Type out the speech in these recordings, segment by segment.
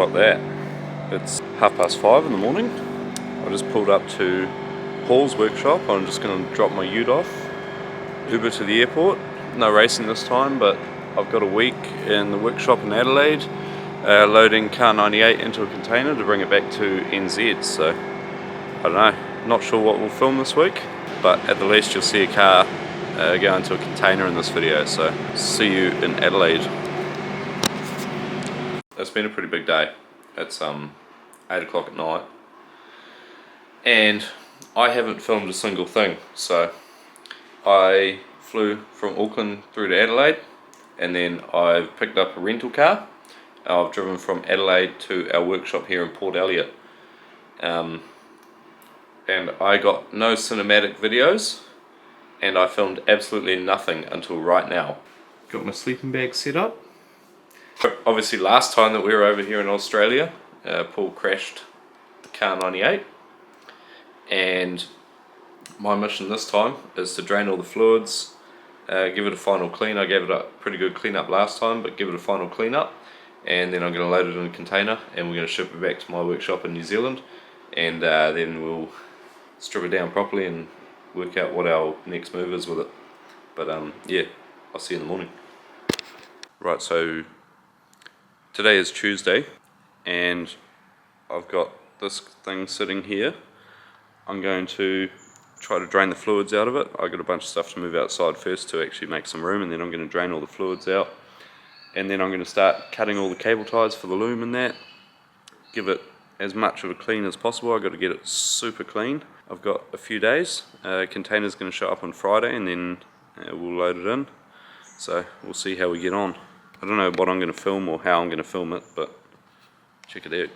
about that? It's 5:30 in the morning. I just pulled up to Paul's workshop. I'm just going to drop my ute off, Uber to the airport. No racing this time, but I've got a week in the workshop in Adelaide, loading car 98 into a container to bring it back to NZ. So I don't know, not sure what we'll film this week, but at the least you'll see a car go into a container in this video. So see you in Adelaide. It's been a pretty big day. It's 8 o'clock at night and I haven't filmed a single thing. So I flew from Auckland through to Adelaide, and then I've picked up a rental car. I've driven from Adelaide to our workshop here in Port Elliot, and I got no cinematic videos, and I filmed absolutely nothing until right now. Got my sleeping bag set up. Obviously last time that we were over here in Australia, Paul crashed the car 98, and my mission this time is to drain all the fluids, give it a final clean. I gave it a pretty good clean up last time, but give it a final clean up, and then I'm going to load it in a container and we're going to ship it back to my workshop in New Zealand, and then we'll strip it down properly and work out what our next move is with it. But yeah, I'll see you in the morning. Right, so today is Tuesday and I've got this thing sitting here. I'm going to try to drain the fluids out of it. I've got a bunch of stuff to move outside first to actually make some room, and then I'm going to drain all the fluids out, and then I'm going to start cutting all the cable ties for the loom and that, give it as much of a clean as possible. I've got to get it super clean. I've got a few days. Container's going to show up on Friday, and then we'll load it in, so we'll see how we get on. I don't know what I'm going to film or how I'm going to film it, but check it out.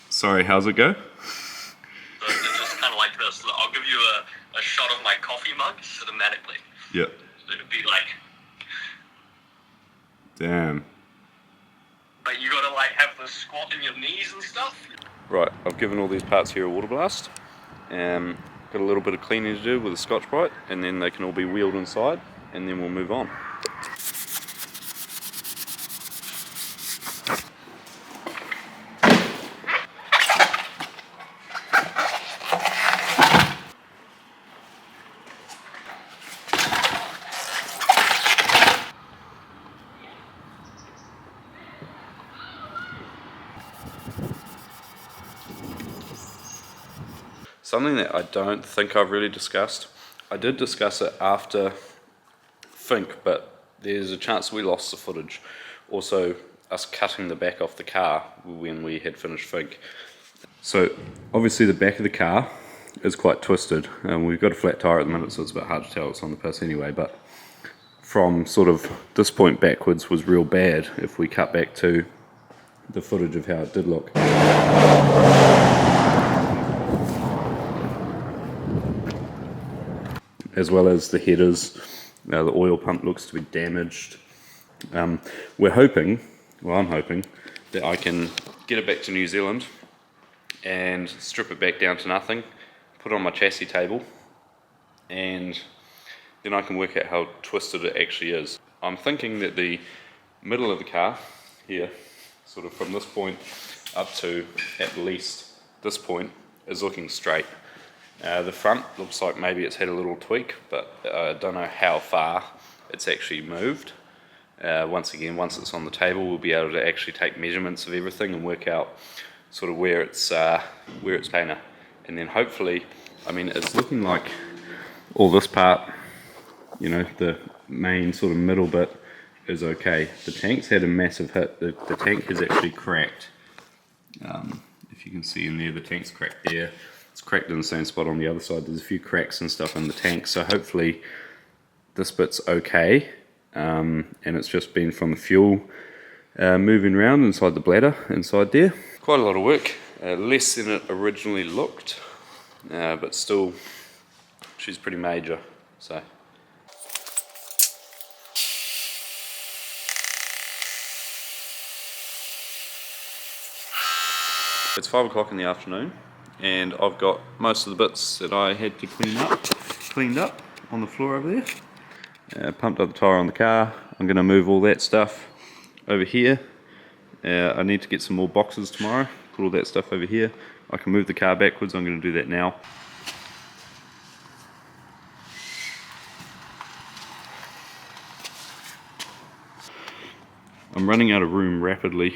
Sorry, how's it go? So it's just kind of like this. I'll give you a shot of my coffee mug cinematically. Yep. So it'd be like... Damn. But you gotta like have the squat in your knees and stuff. Right, I've given all these parts here a water blast. Got a little bit of cleaning to do with a Scotch-Brite, and then they can all be wheeled inside, and then we'll move on. Something that I don't think I've really discussed. I did discuss it after Finke, but there's a chance we lost the footage. Also, us cutting the back off the car when we had finished Finke. So, obviously the back of the car is quite twisted. We've got a flat tyre at the minute, so it's a bit hard to tell it's on the piss anyway, but from sort of this point backwards was real bad if we cut back to the footage of how it did look. As well as the headers. The oil pump looks to be damaged. We're hoping, well I'm hoping, that I can get it back to New Zealand and strip it back down to nothing, put it on my chassis table, and then I can work out how twisted it actually is. I'm thinking that the middle of the car, here, sort of from this point up to at least this point, is looking straight. The front looks like maybe it's had a little tweak, but I don't know how far it's actually moved. Once it's on the table, we'll be able to actually take measurements of everything and work out sort of where it's container. And then hopefully, I mean, it's looking like all this part, you know, the main sort of middle bit is okay. The tank's had a massive hit. The tank has actually cracked. If you can see in there, the tank's cracked there. It's cracked in the same spot on the other side. There's a few cracks and stuff in the tank, so hopefully this bit's okay, and it's just been from the fuel moving around inside the bladder inside there. Quite a lot of work, less than it originally looked, but still she's pretty major. So it's 5 o'clock in the afternoon. and I've got most of the bits that I had to cleaned up on the floor over there. Pumped up the tyre on the car. I'm going to move all that stuff over here. I need to get some more boxes tomorrow, put all that stuff over here. I can move the car backwards, I'm going to do that now. I'm running out of room rapidly.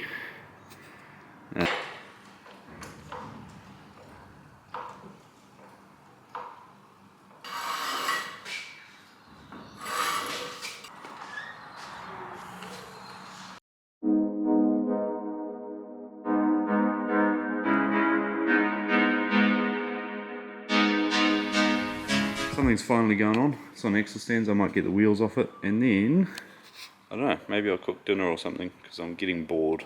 Something's finally going on. It's on extra stands. I might get the wheels off it, and then I don't know, maybe I'll cook dinner or something because I'm getting bored.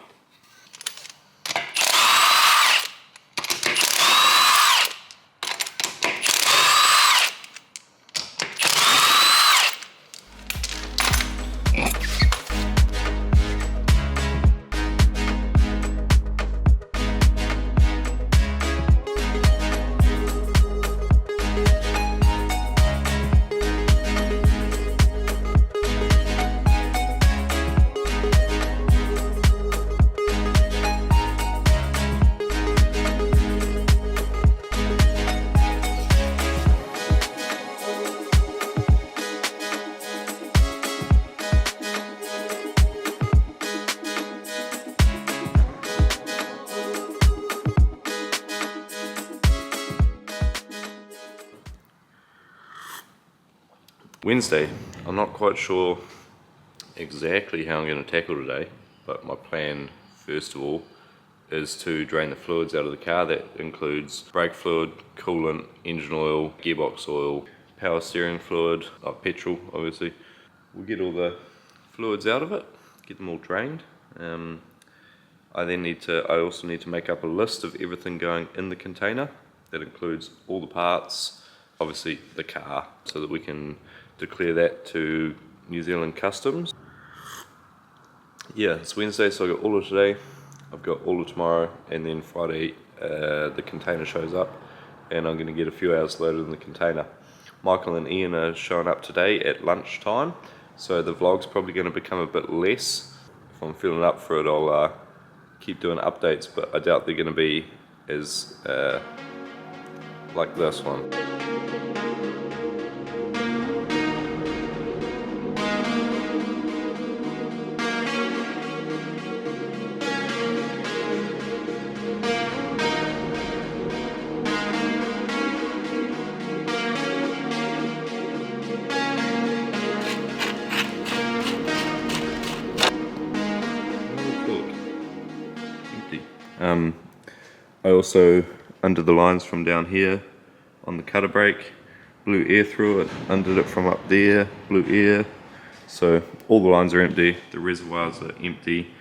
Wednesday. I'm not quite sure exactly how I'm going to tackle today, but my plan first of all is to drain the fluids out of the car. That includes brake fluid, coolant, engine oil, gearbox oil, power steering fluid, petrol obviously. We'll get all the fluids out of it, get them all drained. I also need to make up a list of everything going in the container. That includes all the parts, obviously the car, so that we can declare that to New Zealand Customs. Yeah, it's Wednesday, so I've got all of today, I've got all of tomorrow, and then Friday the container shows up, and I'm going to get a few hours loaded in the container. Michael and Ian are showing up today at lunchtime, so the vlog's probably going to become a bit less. If I'm feeling up for it, I'll keep doing updates, but I doubt they're going to be as like this one. I also, under the lines from down here on the cutter brake, blew air through it, undid it from up there, blew air, so all the lines are empty, the reservoirs are empty.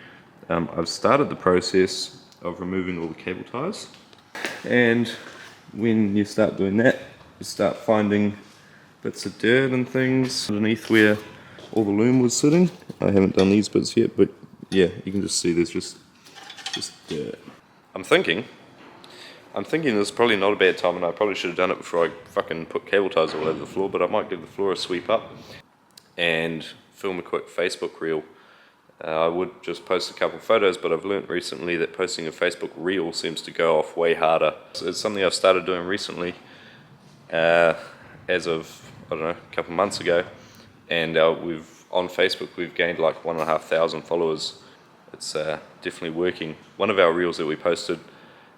I've started the process of removing all the cable ties, and when you start doing that, you start finding bits of dirt and things underneath where all the loom was sitting. I haven't done these bits yet, but yeah, you can just see there's just dirt. I'm thinking this is probably not a bad time, and I probably should have done it before I fucking put cable ties all over the floor, but I might give the floor a sweep up and film a quick Facebook reel. I would just post a couple photos, but I've learnt recently that posting a Facebook reel seems to go off way harder. So it's something I've started doing recently, as of, I don't know, a couple months ago, and on Facebook we've gained like 1,500 followers. It's definitely working. One of our reels that we posted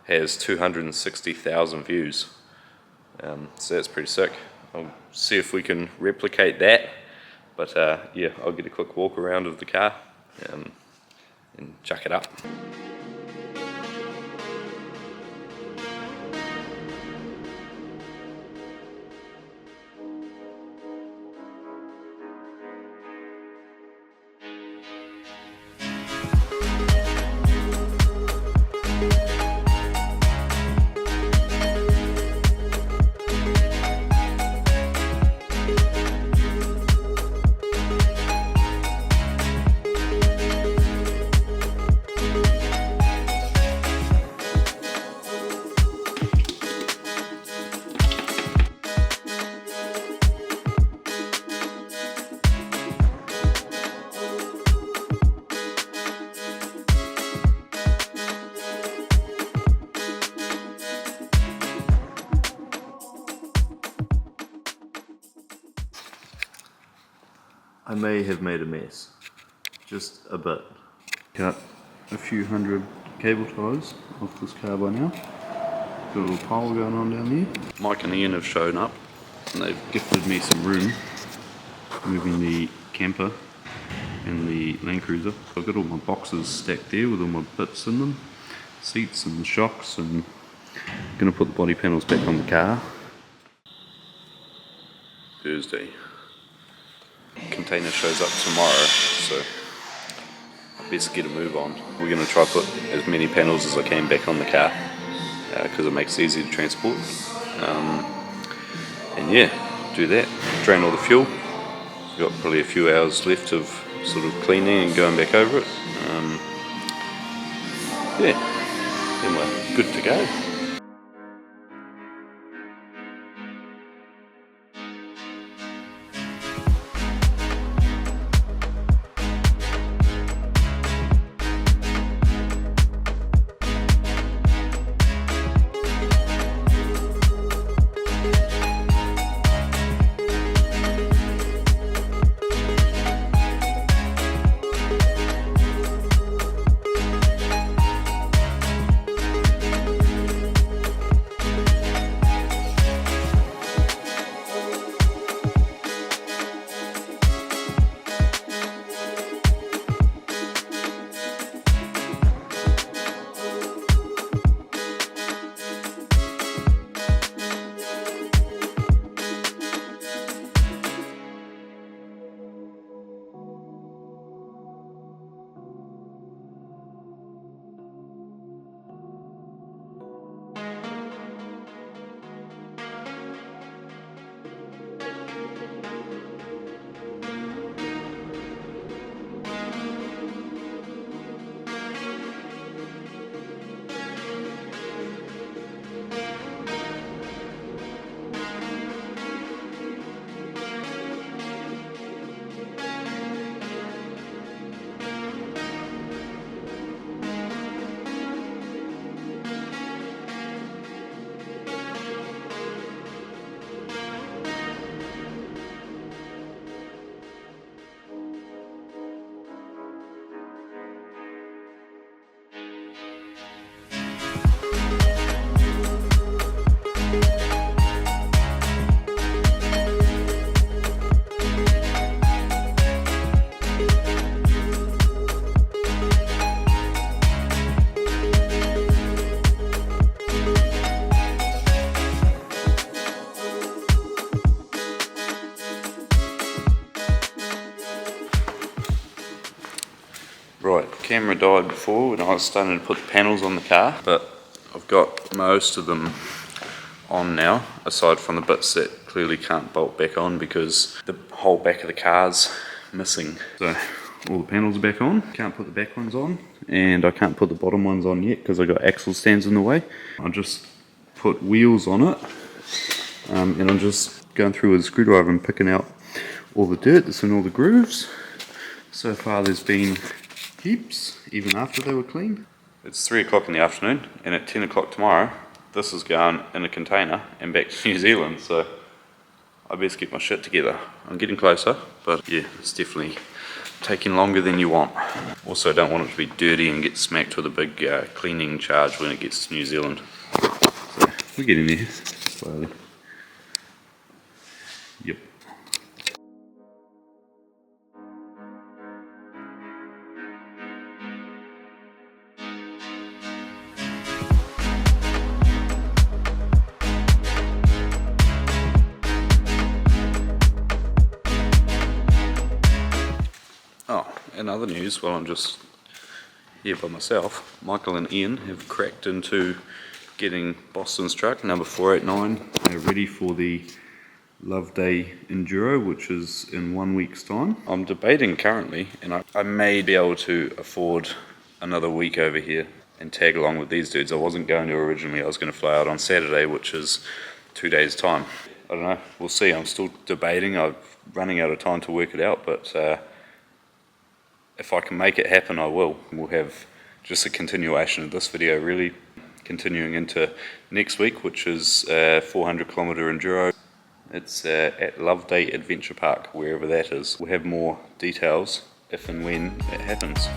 has 260,000 views, so that's pretty sick. I'll see if we can replicate that, but yeah, I'll get a quick walk around of the car and chuck it up. I may have made a mess, just a bit. Cut a few hundred cable ties off this car by now. Got a little pile going on down there. Mike and Ian have shown up and they've gifted me some room moving the camper and the Land Cruiser. I've got all my boxes stacked there with all my bits in them, seats and shocks, and I'm going to put the body panels back on the car. Thursday. Container shows up tomorrow, so I best get a move on. We're going to try to put as many panels as I can back on the car because it makes it easy to transport. And yeah, do that, drain all the fuel. We've got probably a few hours left of sort of cleaning and going back over it. Yeah, then we're good to go. Right, camera died before when I was starting to put the panels on the car, but I've got most of them on now, aside from the bits that clearly can't bolt back on because the whole back of the car's missing. So all the panels are back on, can't put the back ones on, and I can't put the bottom ones on yet because I got axle stands in the way. I just put wheels on it, and I'm just going through with a screwdriver and picking out all the dirt that's in all the grooves. So far there's been heaps, even after they were cleaned. It's 3 o'clock in the afternoon, and at 10 o'clock tomorrow, this is going in a container and back to New Zealand, so I best get my shit together. I'm getting closer, but yeah, it's definitely taking longer than you want. Also, don't want it to be dirty and get smacked with a big cleaning charge when it gets to New Zealand. So, we're getting there, slowly. Yep. Oh, in other news, while I'm just here by myself, Michael and Ian have cracked into getting Boston's truck, number 489, ready for the Love Day Enduro, which is in 1 week's time. I'm debating currently, and I may be able to afford another week over here and tag along with these dudes. I wasn't going to originally, I was going to fly out on Saturday, which is 2 days' time. I don't know, we'll see. I'm still debating, I'm running out of time to work it out, but if I can make it happen, I will. We'll have just a continuation of this video, really, continuing into next week, which is 400 kilometre enduro. It's at Loveday Adventure Park, wherever that is. We'll have more details if and when it happens.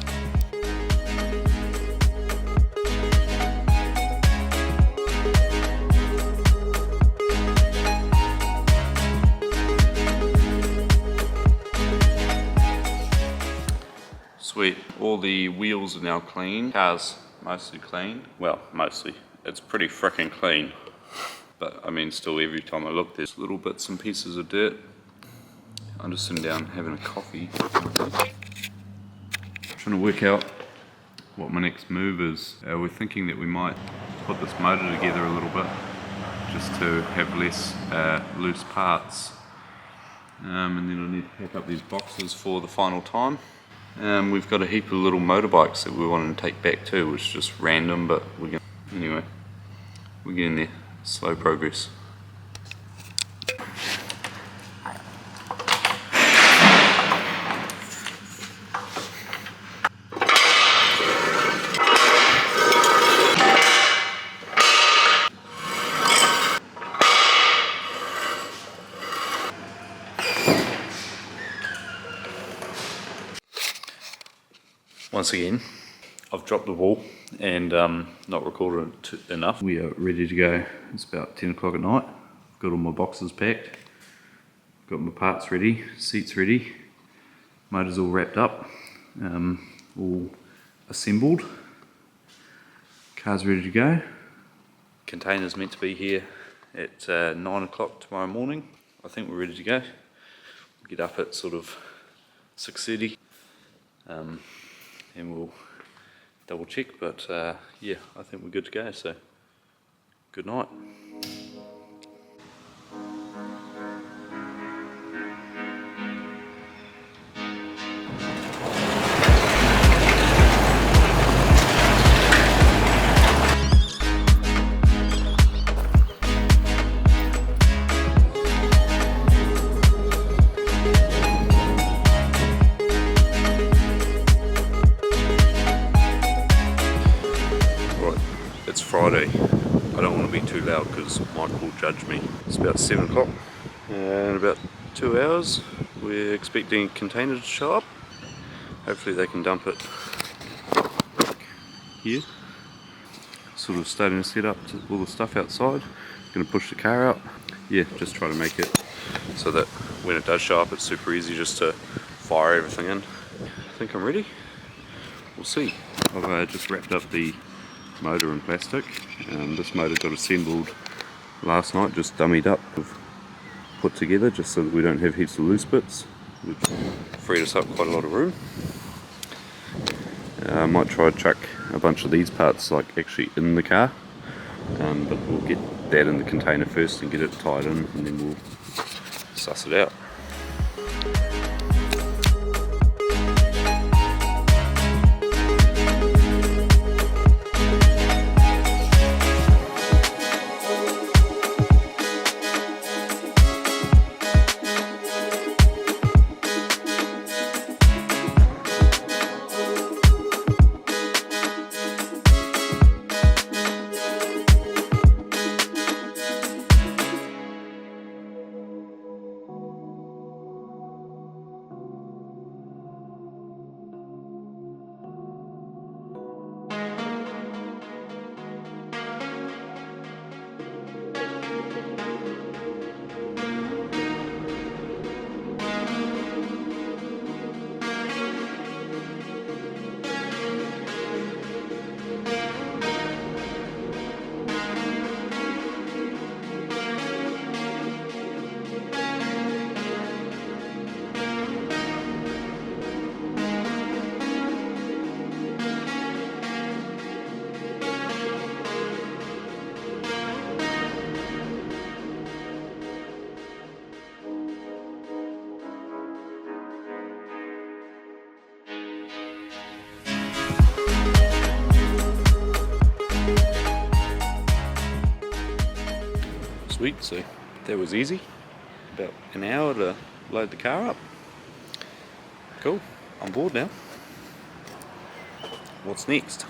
Sweet, all the wheels are now clean. Car's mostly clean. Well, mostly. It's pretty frickin' clean. But I mean, still every time I look there's little bits and pieces of dirt. I'm just sitting down having a coffee. Trying to work out what my next move is. We're thinking that we might put this motor together a little bit just to have less loose parts. And then I need to pack up these boxes for the final time. We've got a heap of little motorbikes that we want to take back too, which is just random, but anyway, we're getting there. Slow progress. Once again, I've dropped the ball and not recorded it enough. We are ready to go. It's about 10 o'clock at night. I've got all my boxes packed, got my parts ready, seats ready, motors all wrapped up, all assembled, car's ready to go. Container's meant to be here at 9 o'clock tomorrow morning. I think we're ready to go. We'll get up at sort of 6:30. And we'll double check, but yeah, I think we're good to go, so good night. It's Friday. I don't want to be too loud because Mike will judge me. It's about 7 o'clock and in about 2 hours we're expecting a container to show up. Hopefully they can dump it here. Sort of starting to set up all the stuff outside. Going to push the car out. Yeah, just try to make it so that when it does show up it's super easy just to fire everything in. I think I'm ready. We'll see. I've just wrapped up the motor in plastic. This motor got assembled last night, just dummied up, put together just so that we don't have heaps of loose bits, which freed us up quite a lot of room. I might try to chuck a bunch of these parts like actually in the car, but we'll get that in the container first and get it tied in, and then we'll suss it out. Sweet, so that was easy. About an hour to load the car up. Cool, I'm bored now. What's next?